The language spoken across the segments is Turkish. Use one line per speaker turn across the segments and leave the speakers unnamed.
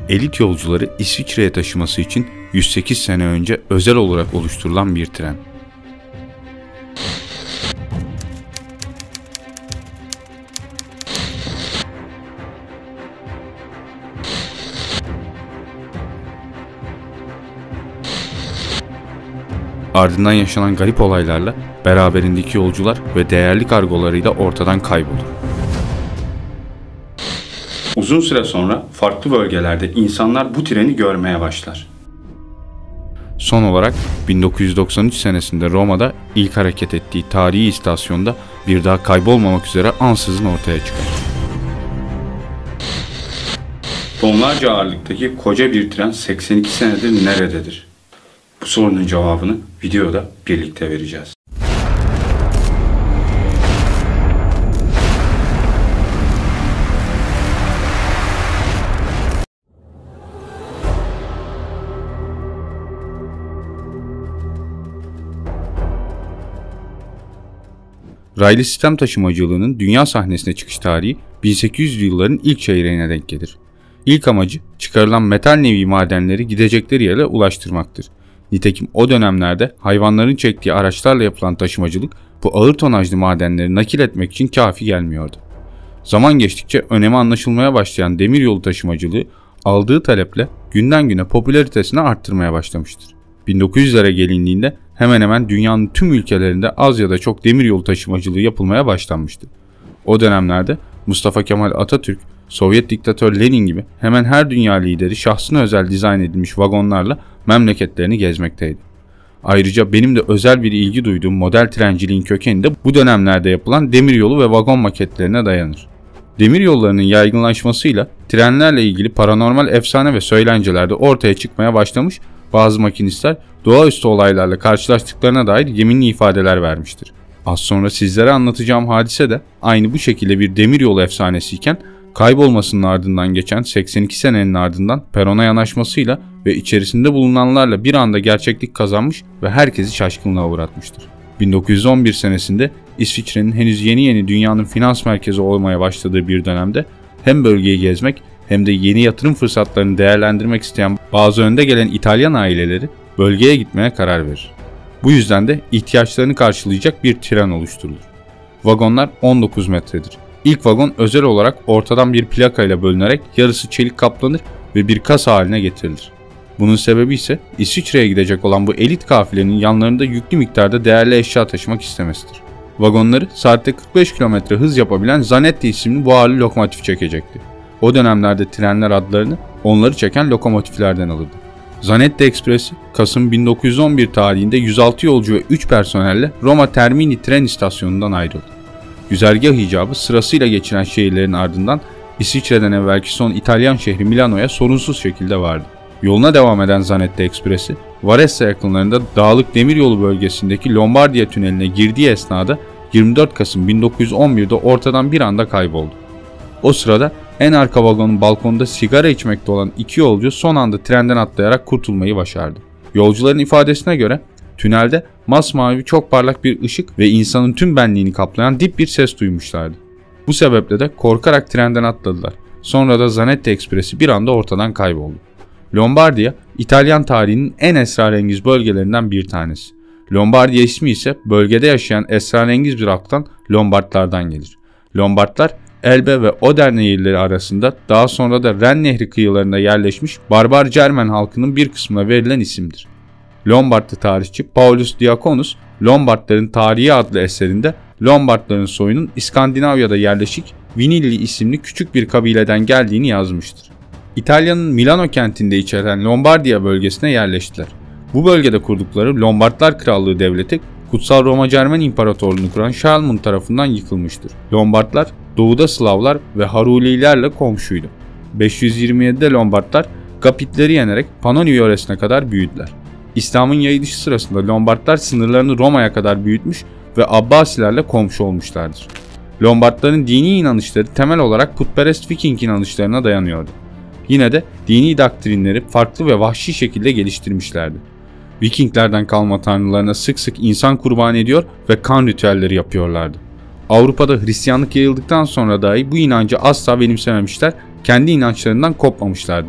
elit yolcuları İsviçre'ye taşıması için 108 sene önce özel olarak oluşturulan bir tren. Ardından yaşanan garip olaylarla beraberindeki yolcular ve değerli kargolarıyla ortadan kaybolur. Uzun süre sonra farklı bölgelerde insanlar bu treni görmeye başlar. Son olarak 1993 senesinde Roma'da ilk hareket ettiği tarihi istasyonda bir daha kaybolmamak üzere ansızın ortaya çıkar. Tonlarca ağırlıktaki koca bir tren 82 senedir nerededir? Bu sorunun cevabını videoda birlikte vereceğiz. Raylı sistem taşımacılığının dünya sahnesine çıkış tarihi 1800'lü yılların ilk çeyreğine denk gelir. İlk amacı çıkarılan metal nevi madenleri gidecekleri yere ulaştırmaktır. Nitekim o dönemlerde hayvanların çektiği araçlarla yapılan taşımacılık bu ağır tonajlı madenleri nakil etmek için kafi gelmiyordu. Zaman geçtikçe önemi anlaşılmaya başlayan demiryolu taşımacılığı aldığı taleple günden güne popülaritesini arttırmaya başlamıştır. 1900'lere gelindiğinde hemen hemen dünyanın tüm ülkelerinde az ya da çok demiryolu taşımacılığı yapılmaya başlanmıştı. O dönemlerde Mustafa Kemal Atatürk, Sovyet diktatör Lenin gibi hemen her dünya lideri şahsına özel dizayn edilmiş vagonlarla memleketlerini gezmekteydi. Ayrıca benim de özel bir ilgi duyduğum model trenciliğin kökeni de bu dönemlerde yapılan demiryolu ve vagon maketlerine dayanır. Demiryollarının yaygınlaşmasıyla trenlerle ilgili paranormal efsane ve söylenceler de ortaya çıkmaya başlamış, bazı makinistler doğaüstü olaylarla karşılaştıklarına dair yeminli ifadeler vermiştir. Az sonra sizlere anlatacağım hadise de aynı bu şekilde bir demiryolu efsanesiyken kaybolmasının ardından geçen 82 senenin ardından perona yanaşmasıyla ve içerisinde bulunanlarla bir anda gerçeklik kazanmış ve herkesi şaşkınlığa uğratmıştır. 1911 senesinde İsviçre'nin henüz yeni dünyanın finans merkezi olmaya başladığı bir dönemde hem bölgeyi gezmek hem de yeni yatırım fırsatlarını değerlendirmek isteyen bazı önde gelen İtalyan aileleri bölgeye gitmeye karar verir. Bu yüzden de ihtiyaçlarını karşılayacak bir tren oluşturulur. Vagonlar 19 metredir. İlk vagon özel olarak ortadan bir plakayla bölünerek yarısı çelik kaplanır ve bir kasa haline getirilir. Bunun sebebi ise İsviçre'ye gidecek olan bu elit kafilenin yanlarında yüklü miktarda değerli eşya taşımak istemesidir. Vagonları saatte 45 km hız yapabilen Zanetti isimli buharlı lokomotif çekecekti. O dönemlerde trenler adlarını onları çeken lokomotiflerden alırdı. Zanetti Ekspresi, Kasım 1911 tarihinde 106 yolcu ve 3 personelle Roma Termini tren istasyonundan ayrıldı. Güzergah icabı sırasıyla geçilen şehirlerin ardından İsviçre'den evvelki son İtalyan şehri Milano'ya sorunsuz şekilde vardı. Yoluna devam eden Zanetti Ekspresi, Varese yakınlarında dağlık demiryolu bölgesindeki Lombardiya tüneline girdiği esnada 24 Kasım 1911'de ortadan bir anda kayboldu. O sırada en arka vagonun balkonunda sigara içmekte olan iki yolcu son anda trenden atlayarak kurtulmayı başardı. Yolcuların ifadesine göre tünelde masmavi çok parlak bir ışık ve insanın tüm benliğini kaplayan dip bir ses duymuşlardı. Bu sebeple de korkarak trenden atladılar. Sonra da Zanetti Ekspresi bir anda ortadan kayboldu. Lombardiya, İtalyan tarihinin en esrarengiz bölgelerinden bir tanesi. Lombardiya ismi ise bölgede yaşayan esrarengiz bir halktan Lombardlardan gelir. Lombardlar, Elbe ve Oder nehirleri arasında daha sonra da Ren Nehri kıyılarında yerleşmiş barbar Cermen halkının bir kısmına verilen isimdir. Lombardlı tarihçi Paulus Diaconus, Lombardların Tarihi adlı eserinde Lombardların soyunun İskandinavya'da yerleşik Vinilli isimli küçük bir kabileden geldiğini yazmıştır. İtalya'nın Milano kentinde içeren Lombardiya bölgesine yerleştiler. Bu bölgede kurdukları Lombardlar Krallığı devleti Kutsal Roma Cermen İmparatorluğunu kuran Şarlman tarafından yıkılmıştır. Lombardlar doğuda Slavlar ve Harulilerle komşuydu. 527'de Lombardlar Gapitleri yenerek Pannonia yöresine kadar büyüdüler. İslam'ın yayılışı sırasında Lombardlar sınırlarını Roma'ya kadar büyütmüş ve Abbasilerle komşu olmuşlardır. Lombardların dini inanışları temel olarak putperest Viking inanışlarına dayanıyordu. Yine de dini doktrinleri farklı ve vahşi şekilde geliştirmişlerdi. Vikinglerden kalma tanrılarına sık sık insan kurban ediyor ve kan ritüelleri yapıyorlardı. Avrupa'da Hristiyanlık yayıldıktan sonra dahi bu inancı asla benimsememişler, kendi inançlarından kopmamışlardı.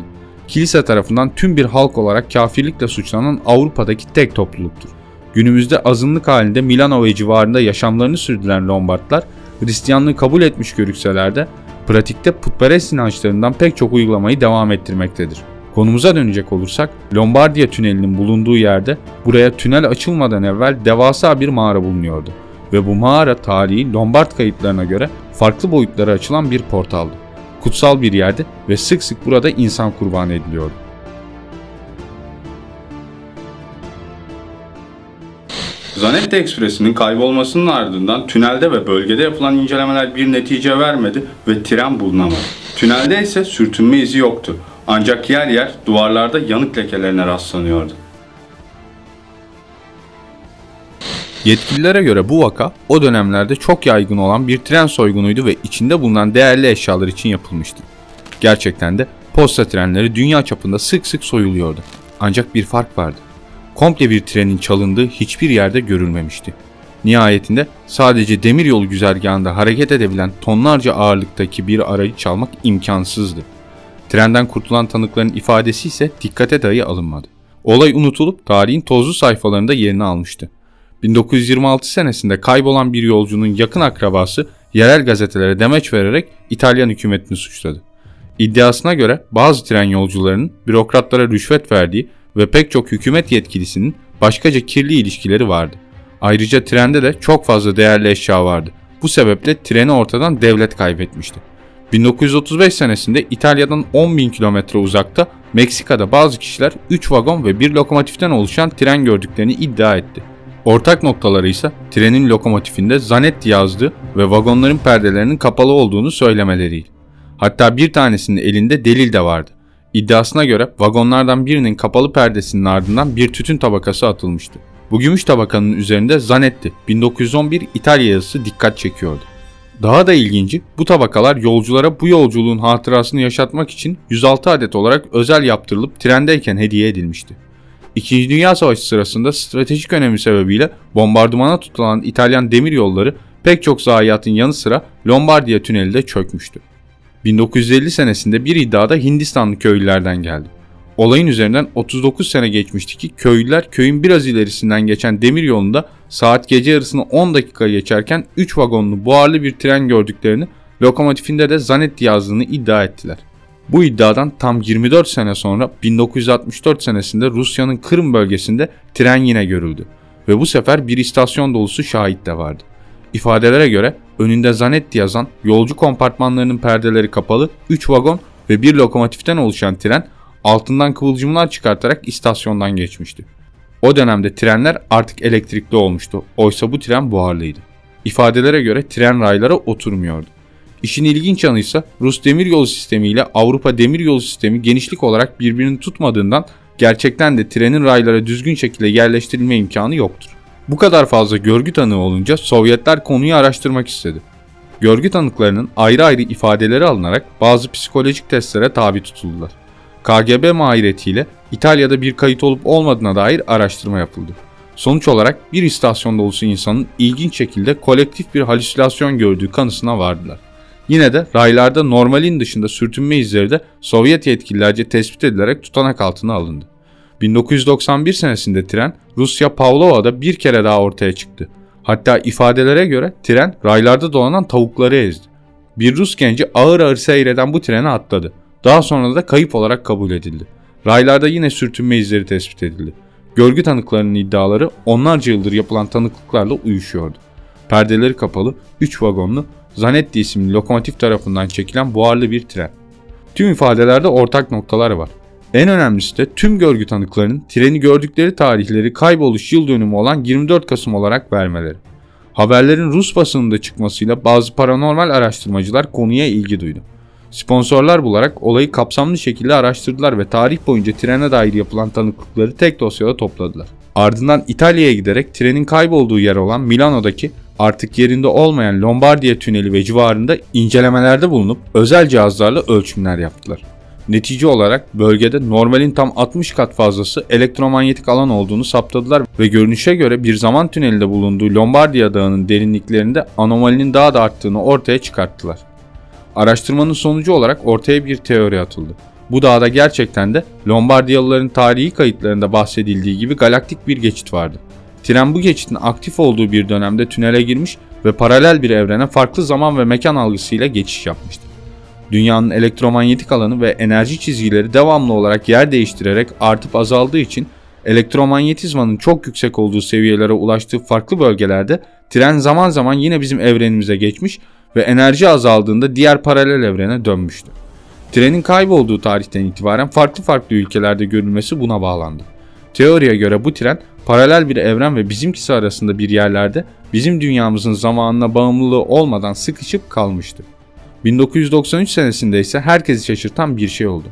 kilise tarafından tüm bir halk olarak kafirlikle suçlanan Avrupa'daki tek topluluktur. Günümüzde azınlık halinde Milano ve civarında yaşamlarını sürdüren Lombardlar, Hristiyanlığı kabul etmiş görükseler de pratikte putperest inançlarından pek çok uygulamayı devam ettirmektedir. Konumuza dönecek olursak, Lombardiya tünelinin bulunduğu yerde buraya tünel açılmadan evvel devasa bir mağara bulunuyordu ve bu mağara tarihi Lombard kayıtlarına göre farklı boyutlara açılan bir portaldı. Kutsal bir yerdi ve sık sık burada insan kurban ediliyordu. Zanetti Ekspresi'nin kaybolmasının ardından tünelde ve bölgede yapılan incelemeler bir netice vermedi ve tren bulunamadı. Tünelde ise sürtünme izi yoktu. Ancak yer yer duvarlarda yanık lekelerine rastlanıyordu. Yetkililere göre bu vaka o dönemlerde çok yaygın olan bir tren soygunuydu ve içinde bulunan değerli eşyalar için yapılmıştı. Gerçekten de posta trenleri dünya çapında sık sık soyuluyordu. Ancak bir fark vardı. Komple bir trenin çalındığı hiçbir yerde görülmemişti. Nihayetinde sadece demiryolu güzergahında hareket edebilen tonlarca ağırlıktaki bir aracı çalmak imkansızdı. Trenden kurtulan tanıkların ifadesi ise dikkate dahi alınmadı. Olay unutulup tarihin tozlu sayfalarında yerini almıştı. 1926 senesinde kaybolan bir yolcunun yakın akrabası yerel gazetelere demeç vererek İtalyan hükümetini suçladı. İddiasına göre bazı tren yolcularının bürokratlara rüşvet verdiği ve pek çok hükümet yetkilisinin başkaca kirli ilişkileri vardı. Ayrıca trende de çok fazla değerli eşya vardı. Bu sebeple treni ortadan devlet kaybetmişti. 1935 senesinde İtalya'dan 10.000 kilometre uzakta Meksika'da bazı kişiler 3 vagon ve 1 lokomotiften oluşan tren gördüklerini iddia etti. Ortak noktaları ise trenin lokomotifinde Zanetti yazdığı ve vagonların perdelerinin kapalı olduğunu söylemeleriydi. Hatta bir tanesinin elinde delil de vardı. İddiasına göre vagonlardan birinin kapalı perdesinin ardından bir tütün tabakası atılmıştı. Bu gümüş tabakanın üzerinde Zanetti 1911 İtalya yazısı dikkat çekiyordu. Daha da ilginci, bu tabakalar yolculara bu yolculuğun hatırasını yaşatmak için 106 adet olarak özel yaptırılıp trendeyken hediye edilmişti. İkinci Dünya Savaşı sırasında stratejik önemi sebebiyle bombardımana tutulan İtalyan demiryolları pek çok zayiatın yanı sıra Lombardiya tüneli de çökmüştü. 1950 senesinde bir iddia da Hindistanlı köylülerden geldi. Olayın üzerinden 39 sene geçmişti ki köylüler köyün biraz ilerisinden geçen demiryolunda saat gece yarısını 10 dakika geçerken 3 vagonlu buharlı bir tren gördüklerini, lokomotifinde de Zanetti yazdığını iddia ettiler. Bu iddiadan tam 24 sene sonra 1964 senesinde Rusya'nın Kırım bölgesinde tren yine görüldü ve bu sefer bir istasyon dolusu şahit de vardı. İfadelere göre önünde Zanetti yazan, yolcu kompartmanlarının perdeleri kapalı 3 vagon ve 1 lokomotiften oluşan tren altından kıvılcımlar çıkartarak istasyondan geçmişti. O dönemde trenler artık elektrikli olmuştu. Oysa bu tren buharlıydı. İfadelere göre tren raylara oturmuyordu. İşin ilginç yanı ise Rus demiryolu sistemi ile Avrupa demiryolu sistemi genişlik olarak birbirini tutmadığından gerçekten de trenin raylara düzgün şekilde yerleştirilme imkanı yoktur. Bu kadar fazla görgü tanığı olunca Sovyetler konuyu araştırmak istedi. Görgü tanıklarının ayrı ayrı ifadeleri alınarak bazı psikolojik testlere tabi tutuldular. KGB mahiretiyle İtalya'da bir kayıt olup olmadığına dair araştırma yapıldı. Sonuç olarak bir istasyon dolusu insanın ilginç şekilde kolektif bir halüsinasyon gördüğü kanısına vardılar. Yine de raylarda normalin dışında sürtünme izleri de Sovyet yetkililerce tespit edilerek tutanak altına alındı. 1991 senesinde tren Rusya Pavlova'da bir kere daha ortaya çıktı. Hatta ifadelere göre tren raylarda dolanan tavukları ezdi. Bir Rus genci ağır ağır seyreden bu trene atladı. Daha sonra da kayıp olarak kabul edildi. Raylarda yine sürtünme izleri tespit edildi. Görgü tanıklarının iddiaları onlarca yıldır yapılan tanıklıklarla uyuşuyordu. Perdeleri kapalı, 3 vagonlu, Zanetti isimli lokomotif tarafından çekilen buharlı bir tren. Tüm ifadelerde ortak noktalar var. En önemlisi de tüm görgü tanıklarının treni gördükleri tarihleri kayboluş yıl dönümü olan 24 Kasım olarak vermeleri. Haberlerin Rus basınında çıkmasıyla bazı paranormal araştırmacılar konuya ilgi duydu. Sponsorlar bularak olayı kapsamlı şekilde araştırdılar ve tarih boyunca trene dair yapılan tanıklıkları tek dosyada topladılar. Ardından İtalya'ya giderek trenin kaybolduğu yer olan Milano'daki artık yerinde olmayan Lombardiya tüneli ve civarında incelemelerde bulunup özel cihazlarla ölçümler yaptılar. Netice olarak bölgede normalin tam 60 kat fazlası elektromanyetik alan olduğunu saptadılar ve görünüşe göre bir zaman tünelinde bulunduğu Lombardiya Dağı'nın derinliklerinde anomalinin daha da arttığını ortaya çıkarttılar. Araştırmanın sonucu olarak ortaya bir teori atıldı. Bu dağda gerçekten de Lombardiyalıların tarihi kayıtlarında bahsedildiği gibi galaktik bir geçit vardı. Tren bu geçitin aktif olduğu bir dönemde tünele girmiş ve paralel bir evrene farklı zaman ve mekan algısıyla geçiş yapmıştı. Dünyanın elektromanyetik alanı ve enerji çizgileri devamlı olarak yer değiştirerek artıp azaldığı için elektromanyetizmanın çok yüksek olduğu seviyelere ulaştığı farklı bölgelerde tren zaman zaman yine bizim evrenimize geçmiş ve enerji azaldığında diğer paralel evrene dönmüştü. Trenin kaybolduğu tarihten itibaren farklı ülkelerde görülmesi buna bağlandı. Teoriye göre bu tren paralel bir evren ve bizimkisi arasında bir yerlerde bizim dünyamızın zamanına bağımlılığı olmadan sıkışıp kalmıştı. 1993 senesinde ise herkesi şaşırtan bir şey oldu.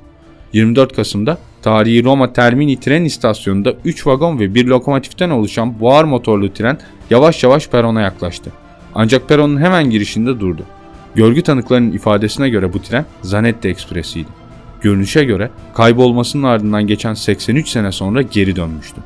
24 Kasım'da tarihi Roma Termini tren istasyonunda 3 vagon ve 1 lokomotiften oluşan buhar motorlu tren yavaş yavaş perona yaklaştı. Ancak peronun hemen girişinde durdu. Görgü tanıklarının ifadesine göre bu tren Zanetti Ekspresi'ydi. Görünüşe göre kaybolmasının ardından geçen 83 sene sonra geri dönmüştü.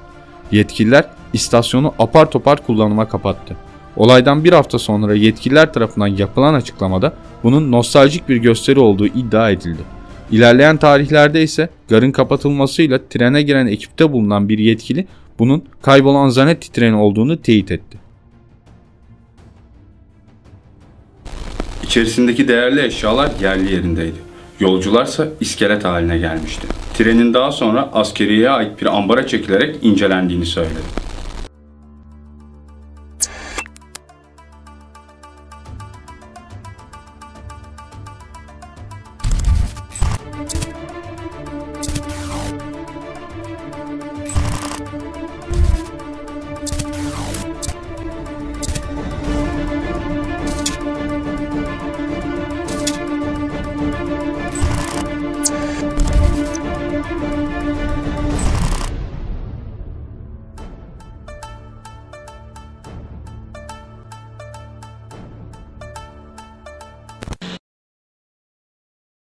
Yetkililer istasyonu apar topar kullanıma kapattı. Olaydan bir hafta sonra yetkililer tarafından yapılan açıklamada bunun nostaljik bir gösteri olduğu iddia edildi. İlerleyen tarihlerde ise garın kapatılmasıyla trene giren ekipte bulunan bir yetkili bunun kaybolan Zanetti treni olduğunu teyit etti. İçerisindeki değerli eşyalar yerli yerindeydi. Yolcularsa iskelet haline gelmişti. Trenin daha sonra askeriyeye ait bir ambara çekilerek incelendiğini söyledi.